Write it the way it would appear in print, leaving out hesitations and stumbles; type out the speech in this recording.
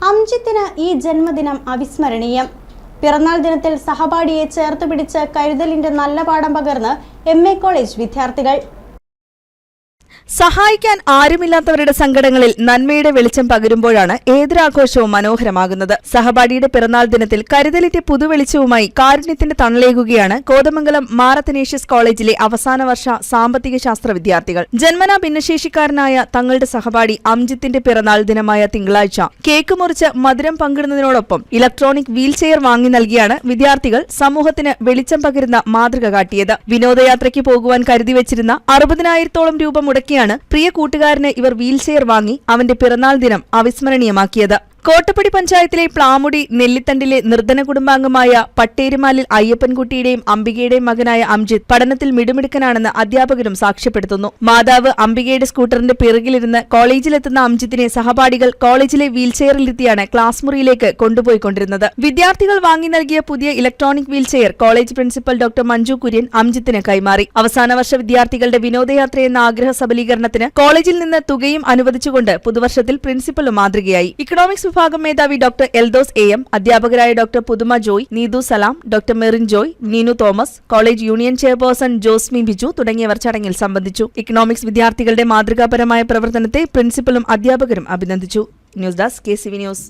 അംജിത്തിന് ഈ ജന്മദിനം അവിസ്മരണീയം. പിറന്നാൾ ദിനത്തിൽ സഹപാഠിയെ ചേർത്തുപിടിച്ച് കരുതലിന്റെ നല്ല പാഠം പകർന്ന് MA കോളേജ് വിദ്യാർത്ഥികൾ. സഹായിക്കാൻ ആരുമില്ലാത്തവരുടെ സങ്കടങ്ങളിൽ നന്മയുടെ വെളിച്ചം പകരുമ്പോഴാണ് ഏതൊരാഘോഷവും മനോഹരമാകുന്നത്. സഹപാഠിയുടെ പിറന്നാൾ ദിനത്തിൽ കരുതലിന്റെ പുതുവെളിച്ചവുമായി കാരുണ്യത്തിന്റെ തണലേകുകയാണ് കോതമംഗലം മാർ അത്തനേഷ്യസ് കോളേജിലെ അവസാന വർഷ സാമ്പത്തിക ശാസ്ത്ര വിദ്യാർത്ഥികൾ. ജന്മനാ ഭിന്നശേഷിക്കാരനായ തങ്ങളുടെ സഹപാഠി അംജിത്തിന്റെ പിറന്നാൾ ദിനമായ തിങ്കളാഴ്ച കേക്ക് മുറിച്ച് മധുരം പങ്കിടുന്നതിനോടൊപ്പം ഇലക്ട്രോണിക് വീൽചെയർ വാങ്ങി നൽകിയാണ് വിദ്യാർത്ഥികൾ സമൂഹത്തിന് വെളിച്ചം പകരുന്ന മാതൃക കാട്ടിയത്. വിനോദയാത്രയ്ക്ക് പോകുവാൻ കരുതിവച്ചിരുന്ന 60,000-ഓളം രൂപ മുടക്കിയാണ് പ്രിയ കൂട്ടുകാരന് ഇവർ വീൽചെയർ വാങ്ങി അവന്റെ പിറന്നാൾ ദിനം അവിസ്മരണീയമാക്കിയത്. കോട്ടപ്പടി പഞ്ചായത്തിലെ പ്ലാമുടി നെല്ലിത്തണ്ടിലെ നിർധന കുടുംബാംഗമായ പട്ടേരുമാലിൽ അയ്യപ്പൻകുട്ടിയുടെയും അംബികയുടെയും മകനായ അംജിത് പഠനത്തിൽ മിടുമിടുക്കനാണെന്ന് അധ്യാപകരും സാക്ഷ്യപ്പെടുത്തുന്നു. മാതാവ് അംബികയുടെ സ്കൂട്ടറിന്റെ പിറകിലിരുന്ന് കോളേജിലെത്തുന്ന അംജിത്തിനെ സഹപാഠികൾ കോളേജിലെ വീൽചെയറിലെത്തിയാണ് ക്ലാസ് മുറിയിലേക്ക് കൊണ്ടുപോയിക്കൊണ്ടിരുന്നത്. വിദ്യാർത്ഥികൾ വാങ്ങി നൽകിയ പുതിയ electronic wheelchair college principal doctor Manju Kurian അംജിത്തിന് കൈമാറി. അവസാന വർഷ വിദ്യാർത്ഥികളുടെ വിനോദയാത്രയെന്ന ആഗ്രഹ സബലീകരണത്തിന് കോളേജിൽ നിന്ന് തുകയും അനുവദിച്ചുകൊണ്ട് പുതുവർഷത്തിൽ പ്രിൻസിപ്പലും മാതൃകയായി. ഇക്കണോമിക്സ് വിഭാഗം മേധാവി ഡോക്ടർ എൽദോസ് AM, അധ്യാപകരായ doctor Puthuma Joy, Neethu Salam, doctor Merin Joy, Neenu Thomas, college union chairperson Josmi Biju തുടങ്ങിയവർ ചടങ്ങിൽ സംബന്ധിച്ചു. ഇക്കണോമിക്സ് വിദ്യാർത്ഥികളുടെ മാതൃകാപരമായ പ്രവർത്തനത്തെ പ്രിൻസിപ്പലും അധ്യാപകരും അഭിനന്ദിച്ചു. News desk KCV news.